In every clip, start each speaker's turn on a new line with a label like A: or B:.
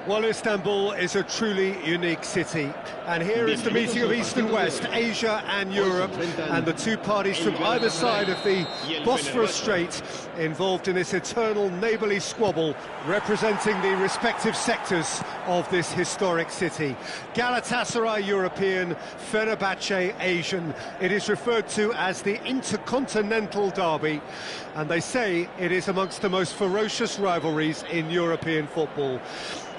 A: Well, Istanbul is a truly unique city, and here is the meeting of East and West, Asia and Europe, and the two parties from either side of the Bosphorus Strait involved in this eternal neighbourly squabble, representing the respective sectors of this historic city. Galatasaray European, Fenerbahce Asian. It is referred to as the Intercontinental Derby, and they say it is amongst the most ferocious rivalries in European football.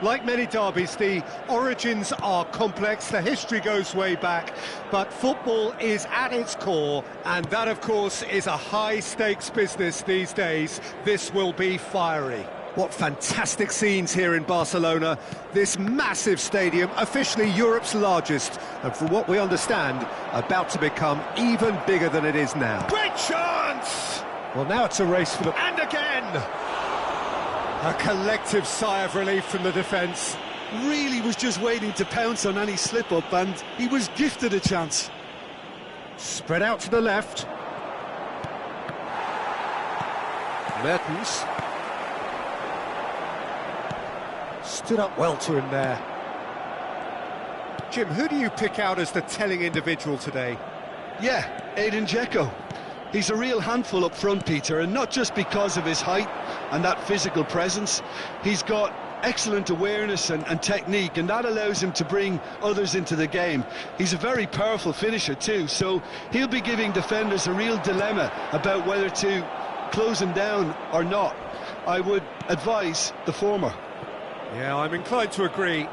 A: Like many derbies, the origins are complex, the history goes way back, but football is at its core, and that, of course, is a high-stakes business these days. This will be fiery. What fantastic scenes here in Barcelona. This massive stadium, officially Europe's largest, and from what we understand, about to become even bigger than it is now.
B: Great chance!
A: Well, now it's a race for the...
B: And again!
A: A collective sigh of relief from the defence.
C: Really was just waiting to pounce on any slip-up, and he was gifted a chance.
A: Spread out to the left. Mertens. Stood up well to him there. Jim, who do you pick out as the telling individual today?
C: Yeah, Edin Dzeko. He's a real handful up front, Peter, and not just because of his height and that physical presence. He's got excellent awareness and technique, and that allows him to bring others into the game. He's a very powerful finisher too, so he'll be giving defenders a real dilemma about whether to close him down or not. I would advise the former.
A: Yeah, I'm inclined to agree.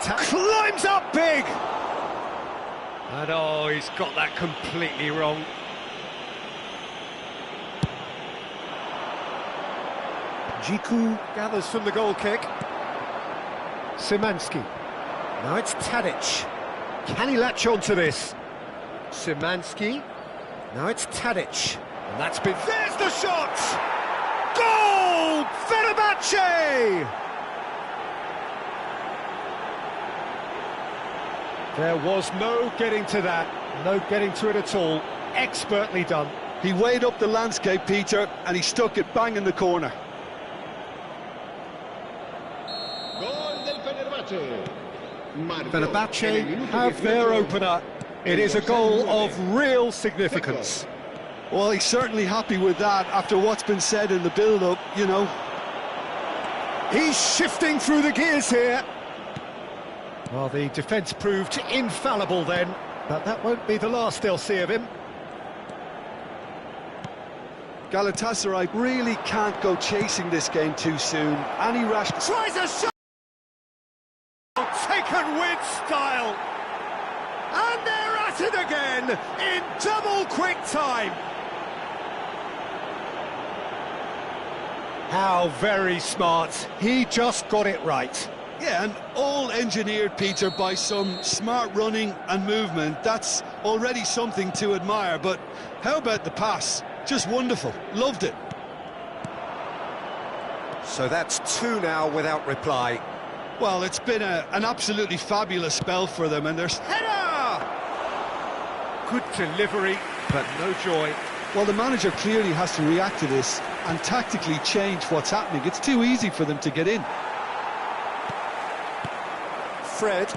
A: Climbs up big! And oh, he's got that completely wrong. Djiku gathers from the goal kick. Szymanski. Now it's Tadic. Can he latch on to this? Szymanski. Now it's Tadic. And that's been... There's the shot! Goal! Fenerbahce! There was no getting to that, no getting to it at all. Expertly done.
C: He weighed up the landscape, Peter, and he stuck it bang in the corner.
A: Fenerbahce have their opener. It is a goal of real significance.
C: Well, he's certainly happy with that after what's been said in the build-up, you know.
A: He's shifting through the gears here. Well, the defence proved infallible then, but that won't be the last they'll see of him.
C: Galatasaray really can't go chasing this game too soon. Any rash...
A: Tries a shot! Taken with style! And they're at it again, in double quick time! How very smart. He just got it right.
C: Yeah, and all engineered, Peter, by some smart running and movement. That's already something to admire, but how about the pass? Just wonderful. Loved it.
A: So that's two now without reply.
C: Well, it's been an absolutely fabulous spell for them, and there's...
A: Header! Good delivery, but no joy.
C: Well, the manager clearly has to react to this and tactically change what's happening. It's too easy for them to get in.
A: Fred.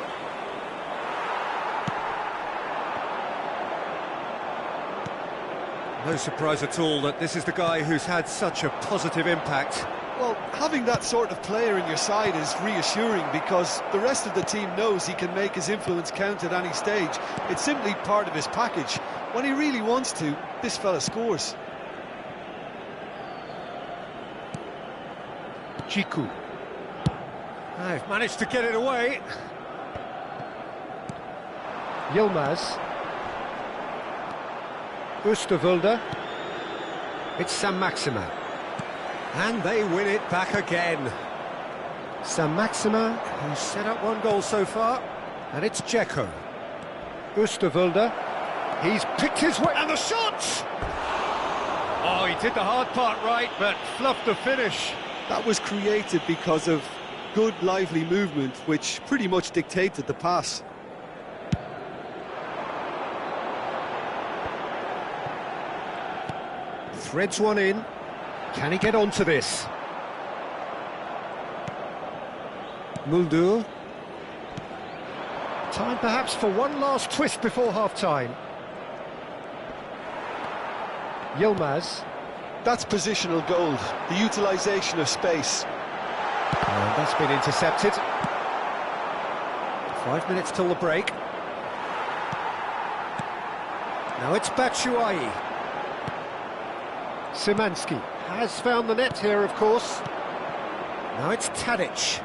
A: No surprise at all that this is the guy who's had such a positive impact.
C: Well, having that sort of player in your side is reassuring because the rest of the team knows he can make his influence count at any stage. It's simply part of his package. When he really wants to, this fella scores.
A: Djiku. I've managed to get it away. Yilmaz. Oosterwolde. It's Saint-Maximin. And they win it back again. Saint-Maximin, who's set up one goal so far. And it's Dzeko. Oosterwolde. He's picked his way... And the shot! Oh, he did the hard part right, but fluffed the finish.
C: That was created because of good, lively movement, which pretty much dictated the pass.
A: Threads one in. Can he get onto this? Muldur. Time perhaps for one last twist before half-time. Yilmaz.
C: That's positional gold, the utilisation of space.
A: And that's been intercepted. 5 minutes till the break. Now it's Batshuayi. Szymanski has found the net here, of course. Now it's Tadic.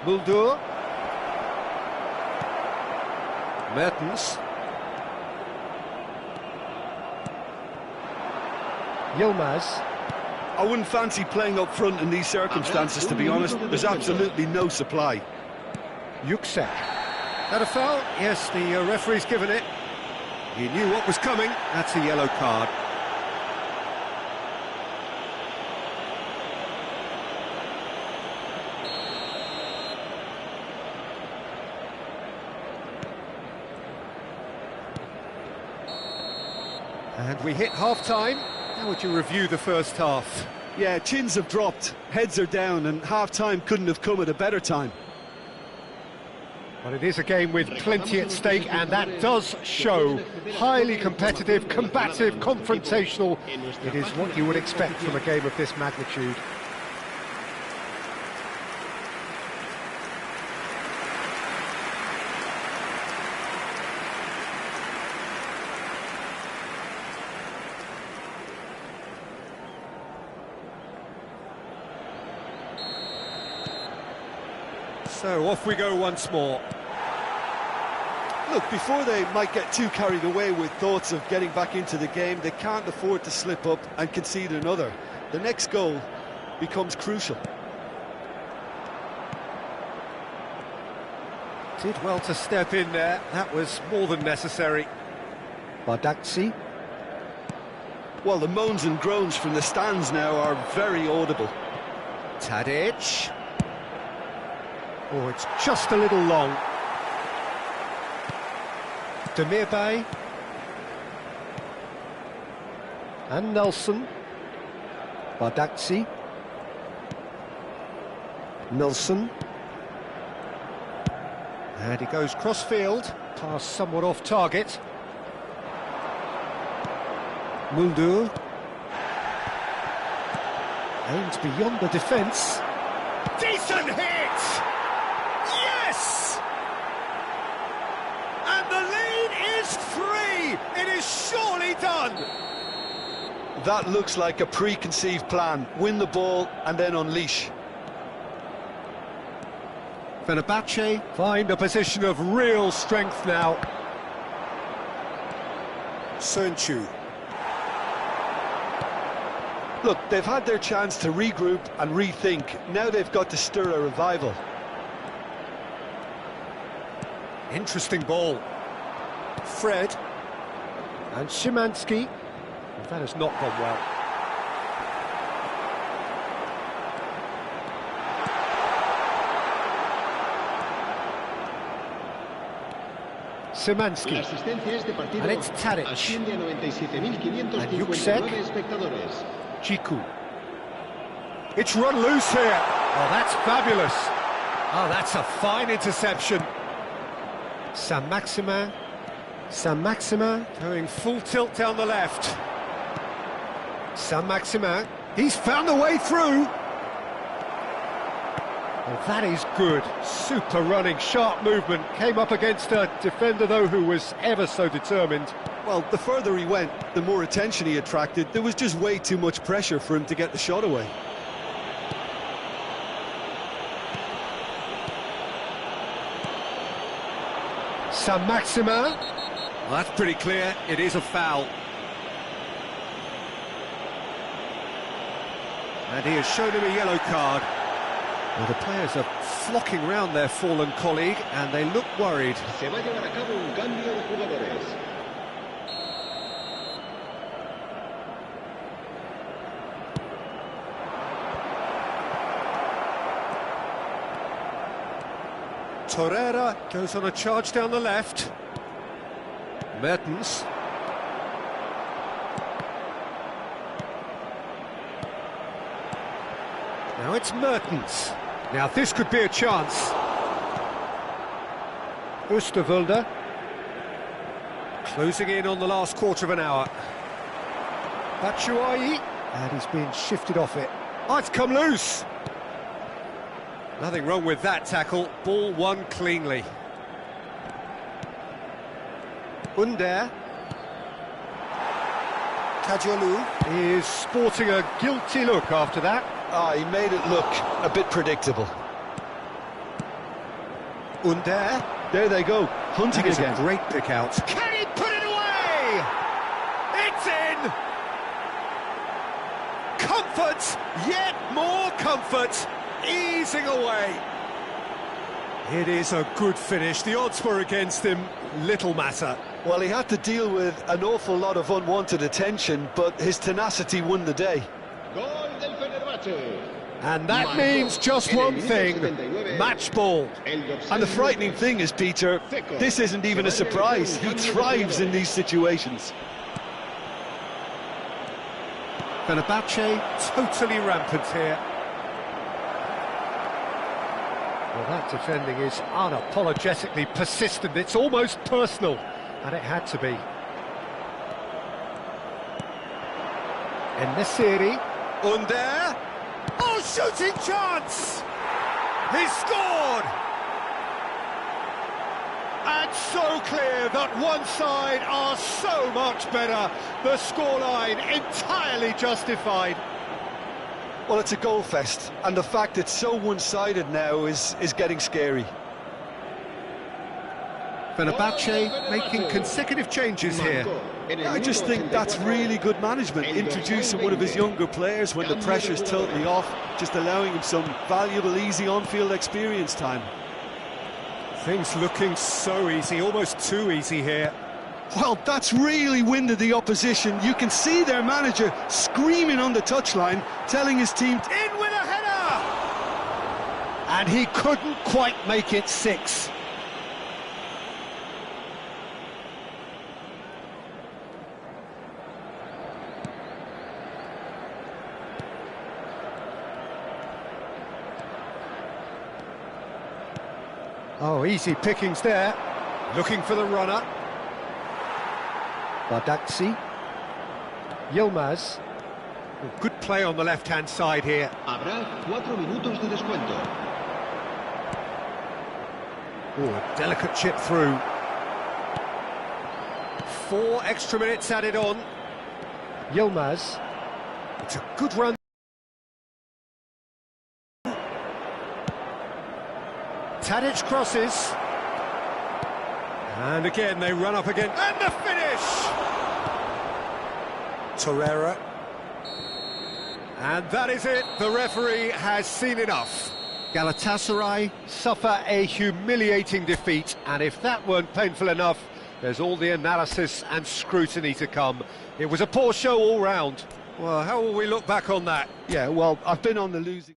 A: Muldur. Mertens. Yilmaz.
C: I wouldn't fancy playing up front in these circumstances, to be honest. There's absolutely no supply.
A: Yüksek. That a foul? Yes, the referee's given it. He knew what was coming. That's a yellow card. And we hit half-time. How would you review the first half?
C: Yeah, chins have dropped, heads are down, and half-time couldn't have come at a better time.
A: But it is a game with plenty at stake, and that does show. Highly competitive, combative, confrontational. It is what you would expect from a game of this magnitude. So off we go once more.
C: Look, before they might get too carried away with thoughts of getting back into the game, they can't afford to slip up and concede another. The next goal becomes crucial.
A: Did well to step in there. That was more than necessary. Bardakci.
C: Well, the moans and groans from the stands now are very audible.
A: Tadic. Oh, it's just a little long. Demirbay. And Nelson. Bardakci. Nelson. And he goes cross-field. Pass somewhat off target. Muldur. Aims beyond the defence. Decent hit! Yes! And the lead is 3! It is surely done!
C: That looks like a preconceived plan. Win the ball and then unleash.
A: Fenerbahce find a position of real strength now. Sönchu.
C: Look, they've had their chance to regroup and rethink. Now they've got to stir a revival.
A: Interesting ball. Fred. And Szymanski. That has not gone well. Szymanski. And it's Tadic. And Yüksek. Ciku. It's run loose here. Oh, that's fabulous. Oh, that's a fine interception. Saint-Maximin. Saint-Maximin going full tilt down the left. Saint-Maximin. He's found a way through. Well, that is good. Super running, sharp movement. Came up against a defender, though, who was ever so determined.
C: Well, the further he went, the more attention he attracted. There was just way too much pressure for him to get the shot away.
A: Saint-Maximin. Well, that's pretty clear. It is a foul. And he has shown him a yellow card. Well, the players are flocking round their fallen colleague, and they look worried. Se va a llevar a cabo un cambio de jugadores. Torreira goes on a charge down the left. Mertens. Now it's Mertens. Now this could be a chance. Oosterwolde. Closing in on the last quarter of an hour. Batshuayi. And he's being shifted off it. Oh, it's come loose. Nothing wrong with that tackle. Ball won cleanly. Under. Kajolu is sporting a guilty look after that.
C: He made it look a bit predictable.
A: Under.
C: There they go, hunting
A: That is
C: again.
A: a great pick out. Can he put it away? It's in! Comfort, yet more comfort, easing away. It is a good finish. The odds were against him, little matter.
C: Well, he had to deal with an awful lot of unwanted attention, but his tenacity won the day.
A: And that means just one thing, match ball.
C: And the frightening thing is, Peter, this isn't even a surprise. He thrives in these situations.
A: Fenerbahce totally rampant here. Well, that defending is unapologetically persistent. It's almost personal, and it had to be. En-Nesyri. Under. Oh, shooting chance! He scored! And so clear that one side are so much better. The scoreline entirely justified.
C: Well, it's a goal fest, and the fact it's so one-sided now is getting scary.
A: Fenerbahce making consecutive changes here.
C: I just think that's really good management, introducing one of his younger players when the pressure's totally off, just allowing him some valuable, easy on-field experience time.
A: Things looking so easy, almost too easy here.
C: Well, that's really winded the opposition. You can see their manager screaming on the touchline, telling his team...
A: In with a header! And he couldn't quite make it 6. Oh, easy pickings there. Looking for the runner. Badaxi. Yilmaz. Oh, good play on the left-hand side here.
B: Habrá 4 minutos de descuento.
A: Oh, a delicate chip through. 4 extra minutes added on. Yilmaz. It's a good run. Tadic crosses. And again, they run up again. And the finish! Torreira. And that is it. The referee has seen enough. Galatasaray suffer a humiliating defeat. And if that weren't painful enough, there's all the analysis and scrutiny to come. It was a poor show all round. Well, how will we look back on that?
C: Yeah, well, I've been on the losing...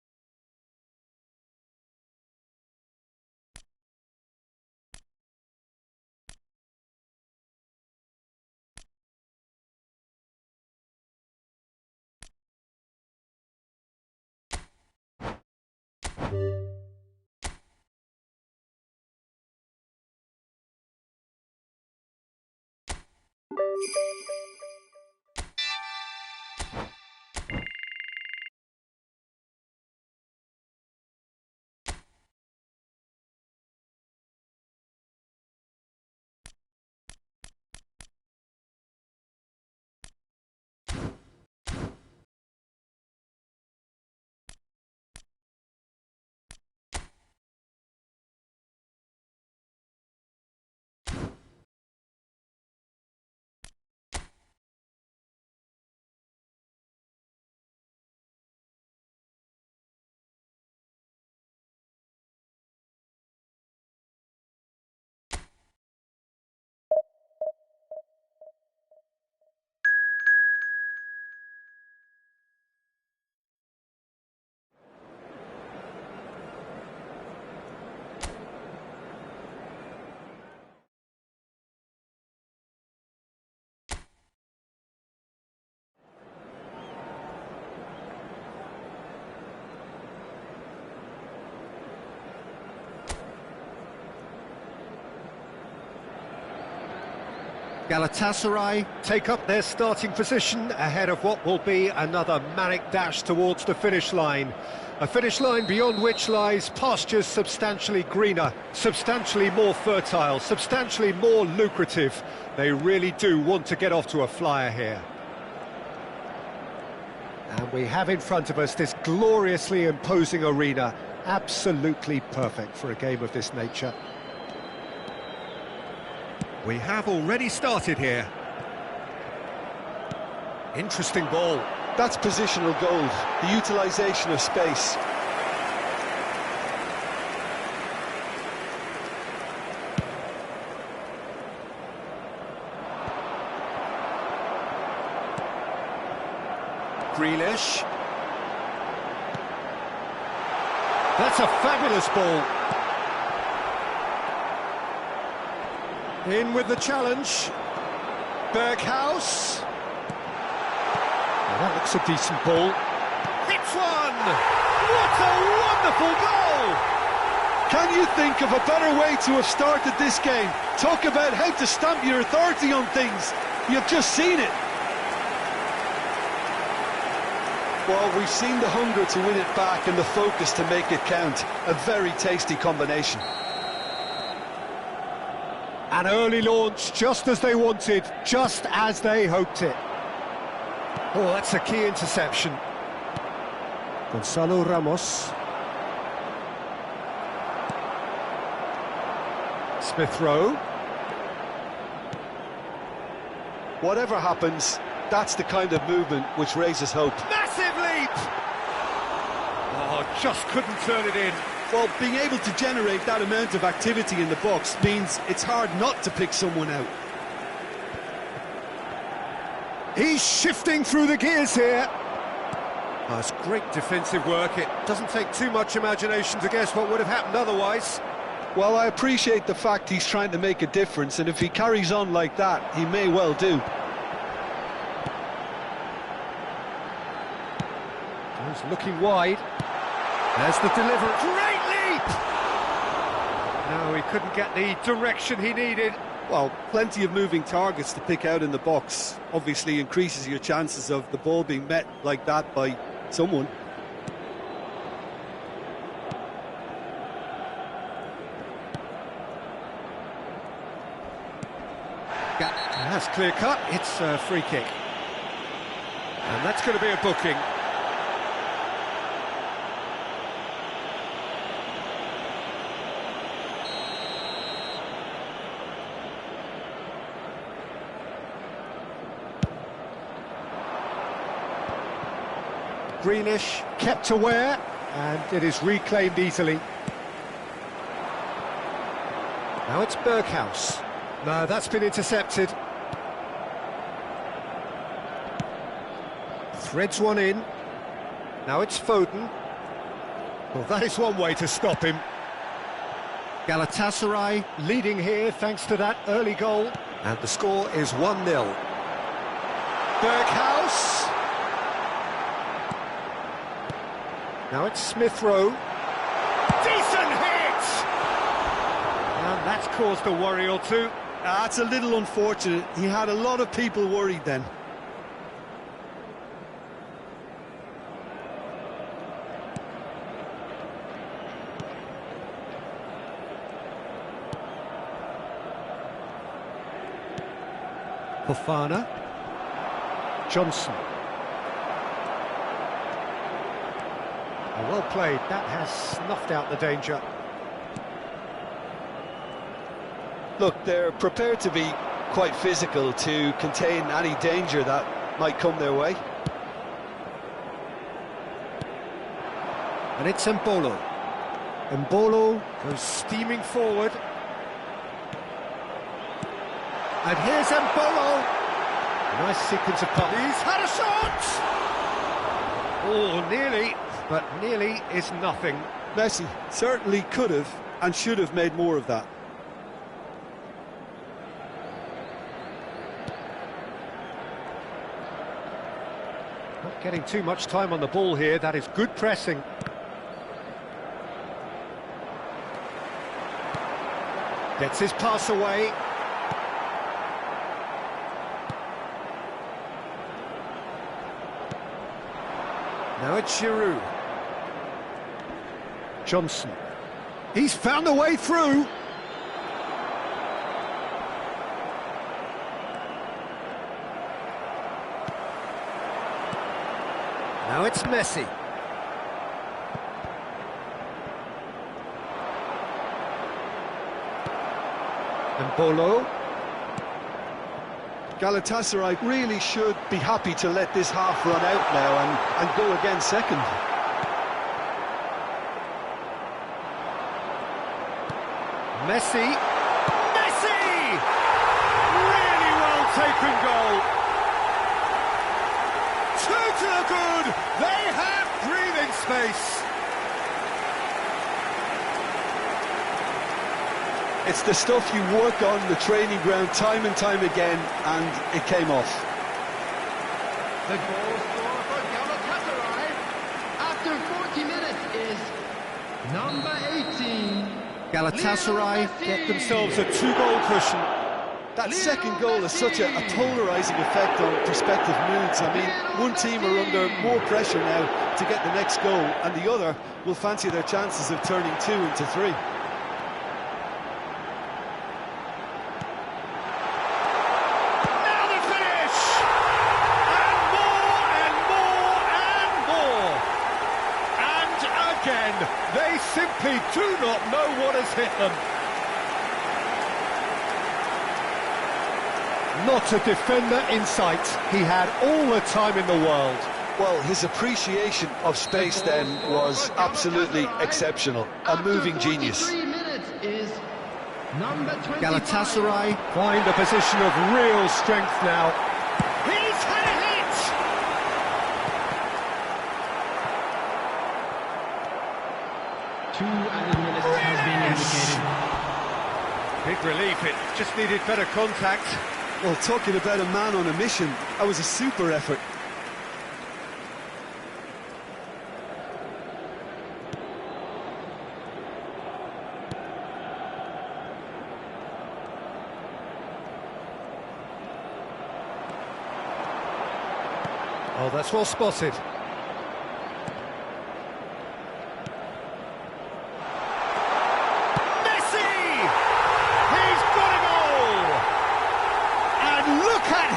A: Galatasaray take up their starting position ahead of what will be another manic dash towards the finish line. A finish line beyond which lies pastures substantially greener, substantially more fertile, substantially more lucrative. They really do want to get off to a flyer here. And we have in front of us this gloriously imposing arena, absolutely perfect for a game of this nature. We have already started here. Interesting ball.
C: That's positional gold, the utilisation of space.
A: Grealish. That's a fabulous ball. In with the challenge. Berghaus. Oh, that looks a decent ball. Hits one! What a wonderful goal!
C: Can you think of a better way to have started this game? Talk about how to stamp your authority on things. You've just seen it. Well, we've seen the hunger to win it back and the focus to make it count. A very tasty combination.
A: An early launch, just as they wanted, just as they hoped it. Oh, that's a key interception. Gonzalo Ramos. Smith Rowe.
C: Whatever happens, that's the kind of movement which raises hope.
A: Massive leap! Oh, just couldn't turn it in.
C: Well, being able to generate that amount of activity in the box means it's hard not to pick someone out.
A: He's shifting through the gears here. Oh, it's great defensive work. It doesn't take too much imagination to guess what would have happened otherwise.
C: Well, I appreciate the fact he's trying to make a difference, and if he carries on like that, he may well do.
A: He's looking wide. There's the delivery. Great leap! No, he couldn't get the direction he needed.
C: Well, plenty of moving targets to pick out in the box. Obviously increases your chances of the ball being met like that by someone.
A: That's clear cut. It's a free kick. And that's going to be a booking. Grealish kept aware, and it is reclaimed easily. Now it's Berghaus. No, that's been intercepted. Threads one in. Now it's Foden. Well, that is one way to stop him. Galatasaray leading here thanks to that early goal. And the score is 1-0. Berghaus. Now it's Smith Rowe. Decent hit! And that's caused a worry or two.
C: That's a little unfortunate. He had a lot of people worried then.
A: Fofana. Johnson. Well played, that has snuffed out the danger.
C: Look, they're prepared to be quite physical to contain any danger that might come their way.
A: And it's Mbolo. Mbolo goes steaming forward. And here's Mbolo. Nice sequence of passes. He's had a shot! Oh, nearly. But nearly is nothing.
C: Messi certainly could have and should have made more of that.
A: Not getting too much time on the ball here. That is good pressing. Gets his pass away. Now it's Giroud. Johnson. He's found a way through. Now it's Messi. And Bolo.
C: Galatasaray really should be happy to let this half run out now and go again second.
A: Messi! Messi! Really well taken goal. Two to the good. They have breathing space.
C: It's the stuff you work on the training ground time and time again, and it came off.
B: The goal scorer for Galatasaray after 40 minutes is number 18.
A: Galatasaray get themselves a two-goal cushion.
C: That second goal has such a polarising effect on prospective moods. I mean, one team are under more pressure now to get the next goal, and the other will fancy their chances of turning 2 into 3.
A: They simply do not know what has hit them. Not a defender in sight. He had all the time in the world.
C: Well, his appreciation of space then was absolutely exceptional. A moving genius.
A: Galatasaray find a position of real strength now. He's had a hit!
B: Two added minutes has been indicated.
A: Big relief, it just needed better contact.
C: Well, talking about a man on a mission, that was a super effort.
A: Oh, that's well spotted.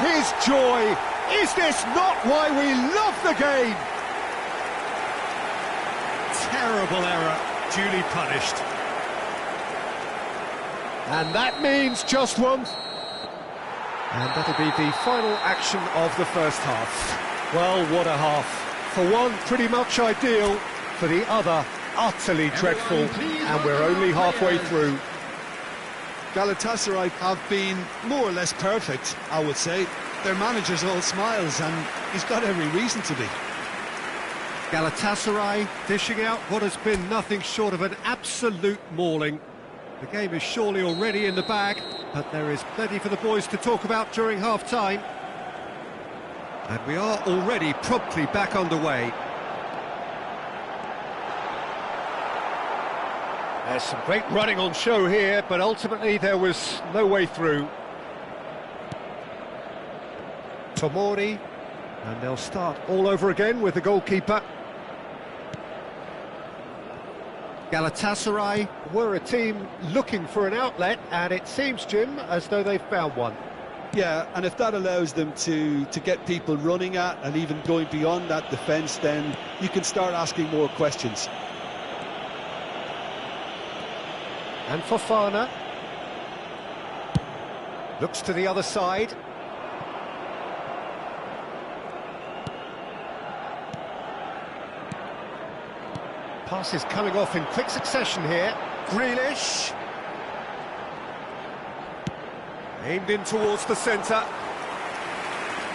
A: His joy. Is this not why we love the game? Terrible error, duly punished. And that means just one. And that'll be the final action of the first half. Well, what a half. For one, pretty much ideal. For the other, utterly dreadful. And we're only halfway through.
C: Galatasaray have been more or less perfect, I would say. Their manager's all smiles, and he's got every reason to be.
A: Galatasaray dishing out what has been nothing short of an absolute mauling. The game is surely already in the bag, but there is plenty for the boys to talk about during half-time. And we are already promptly back underway. There's some great running on show here, but ultimately there was no way through. Tomori, and they'll start all over again with the goalkeeper. Galatasaray were a team looking for an outlet, and it seems, Jim, as though they've found one.
C: Yeah, and if that allows them to get people running at and even going beyond that defence, then you can start asking more questions.
A: And Fofana looks to the other side. Passes coming off in quick succession here. Grealish. Aimed in towards the centre.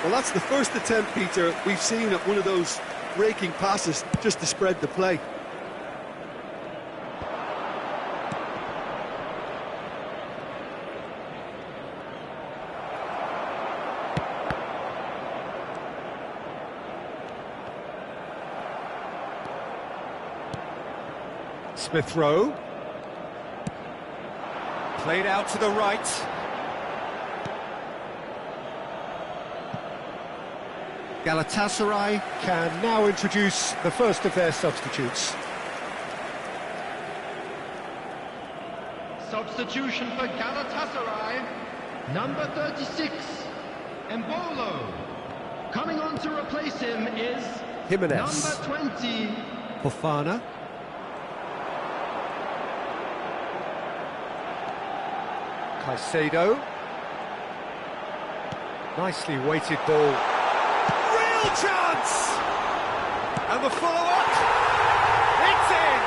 C: Well, that's the first attempt, Peter, we've seen at one of those raking passes just to spread the play.
A: Smith Rowe. Played out to the right. Galatasaray can now introduce the first of their substitutes.
B: Substitution for Galatasaray, number 36, Embolo. Coming on to replace him is
A: Jimenez.
B: number 20,
A: Fofana. Caicedo. Nicely weighted ball. Real chance! And the follow-up. It's in!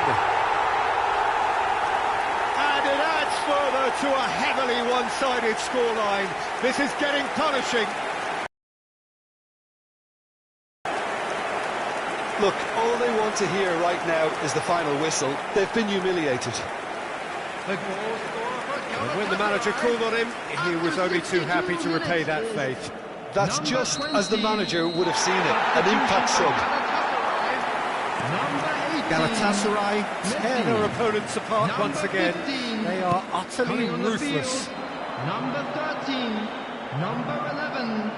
A: And it adds further to a heavily one-sided scoreline. This is getting punishing.
C: Look, all they want to hear right now is the final whistle. They've been humiliated.
B: the goal scorer for Galatasaray.
A: And when the manager called on him, he was only too happy to repay that faith.
C: That's just as the manager would have seen it, an impact sub.
A: Galatasaray tear their opponents apart once again. They are utterly ruthless.
B: Number 13, number 11,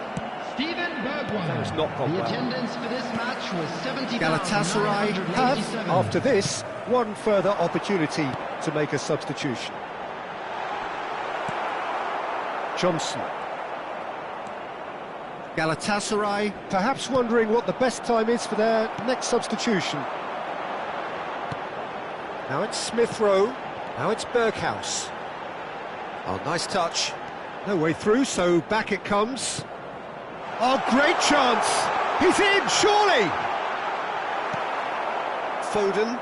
B: Steven Bergwijn.
A: That has not gone
B: The
A: well.
B: attendance for this match was 70,987.
A: Galatasaray have, after this, one further opportunity to make a substitution. Johnson. Galatasaray perhaps wondering what the best time is for their next substitution. Now it's Smith Rowe, now it's Berghaus. Oh, nice touch. No way through, so back it comes. Oh, great chance! He's in, surely! Foden.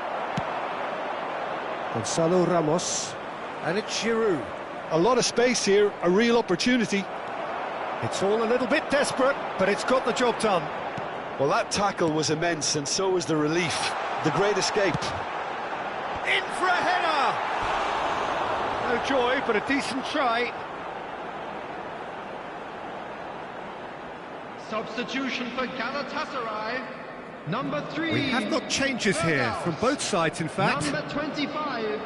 A: Gonzalo Ramos. And it's Giroud.
C: A lot of space here, a real opportunity.
A: It's all a little bit desperate, but it's got the job done.
C: Well, that tackle was immense, and so was the relief. The great escape.
A: In for a header! No joy, but a decent try.
B: Substitution for Galatasaray, number 3.
A: We have got changes here from both sides, in fact.
B: Number 25,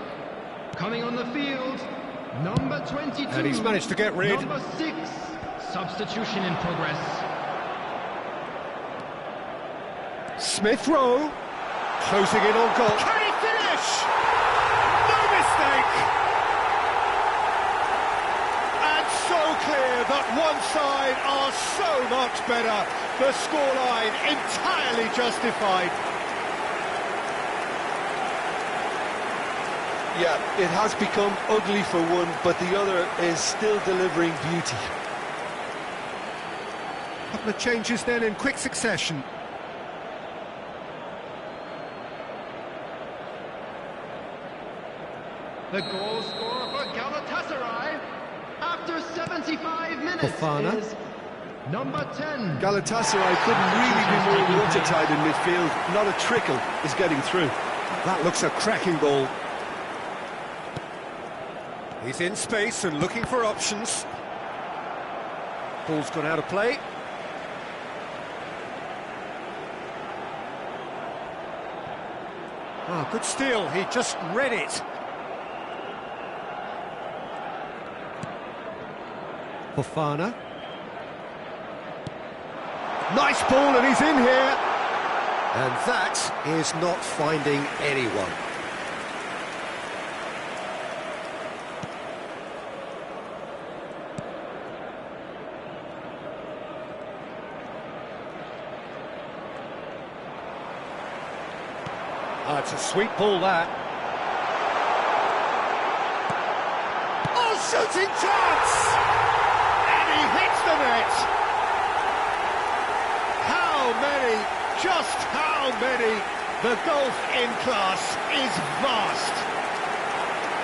B: coming on the field, number 22.
A: And he's managed to get rid.
B: Number 6, substitution in progress.
A: Smith Rowe, closing in on goal. Can he finish? No mistake! And so clear that one side are so much better. The scoreline entirely justified.
C: Yeah, it has become ugly for one, but the other is still delivering beauty.
A: Couple of changes then in quick succession.
B: The goal scorer for Galatasaray after 75 minutes
A: Fofana.
B: is number 10.
C: Galatasaray couldn't really be more watertight in midfield. Not a trickle is getting through.
A: That looks a cracking ball. He's in space and looking for options. Ball's gone out of play. Ah, good steal. He just read it. Fofana. Nice ball, and he's in here. And that is not finding anyone. Ah, it's a sweet ball, that. Oh, shooting chance! And he hits the net! How many, just how many? The gulf in class is vast.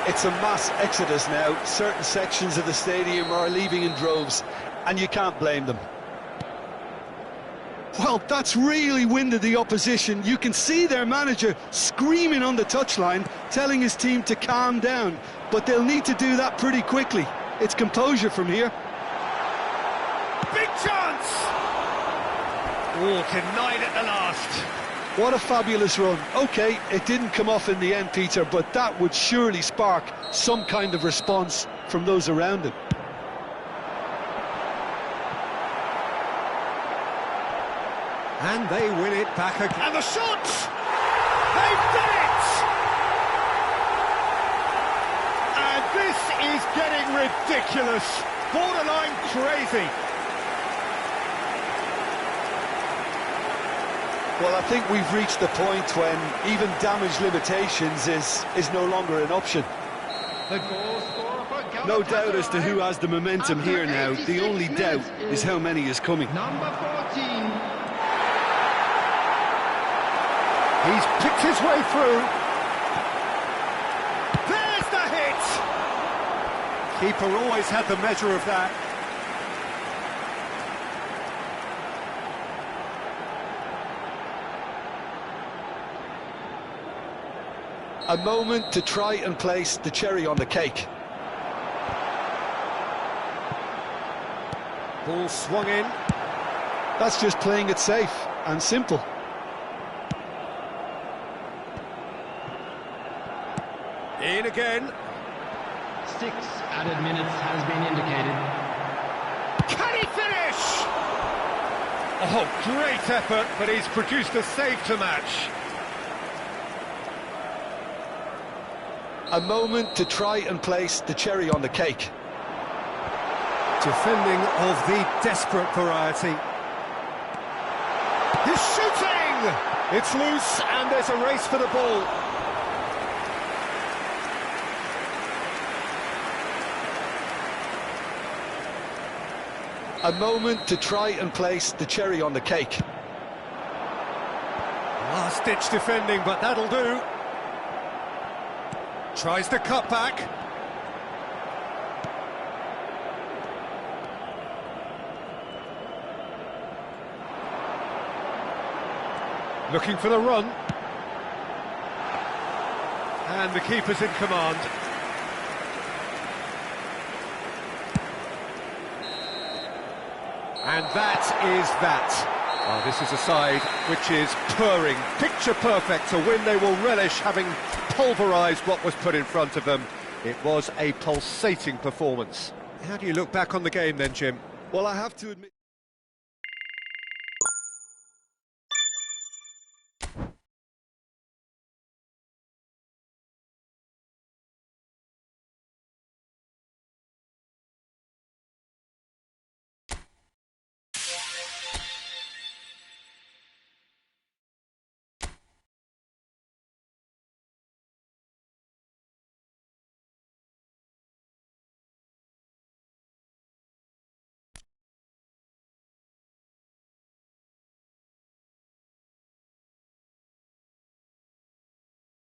C: It's a mass exodus now. Certain sections of the stadium are leaving in droves, and you can't blame them. Well, that's really winded the opposition. You can see their manager screaming on the touchline, telling his team to calm down. But they'll need to do that pretty quickly. It's composure from here.
A: Big chance! Oh, denied at the last.
C: What a fabulous run. OK, it didn't come off in the end, Peter, but that would surely spark some kind of response from those around him.
A: And they win it back again. And the shot! They've done it! And this is getting ridiculous. Borderline crazy.
C: Well, I think we've reached the point when even damage limitations is no longer an option.
B: The goal scorer for Galatasaray.
C: No doubt as to who has the momentum here now. The only doubt is how many is coming.
B: Number 14.
A: He's picked his way through. There's the hit! Keeper always had the measure of that.
C: A moment to try and place the cherry on the cake.
A: Ball swung in.
C: That's just playing it safe and simple.
A: In again.
B: 6 added minutes has been indicated.
A: Can he finish? Oh, great effort, but he's produced a save to match.
C: A moment to try and place the cherry on the cake.
A: Defending of the desperate variety. He's shooting! It's loose and there's a race for the ball.
C: A moment to try and place the cherry on the cake.
A: Last-ditch defending, but that'll do. Tries to cut back. Looking for the run. And the keeper's in command. And that is that. Oh, this is a side which is purring, picture perfect, to win. They will relish having pulverised what was put in front of them. It was a pulsating performance. How do you look back on the game then, Jim?
C: Well, I have to admit...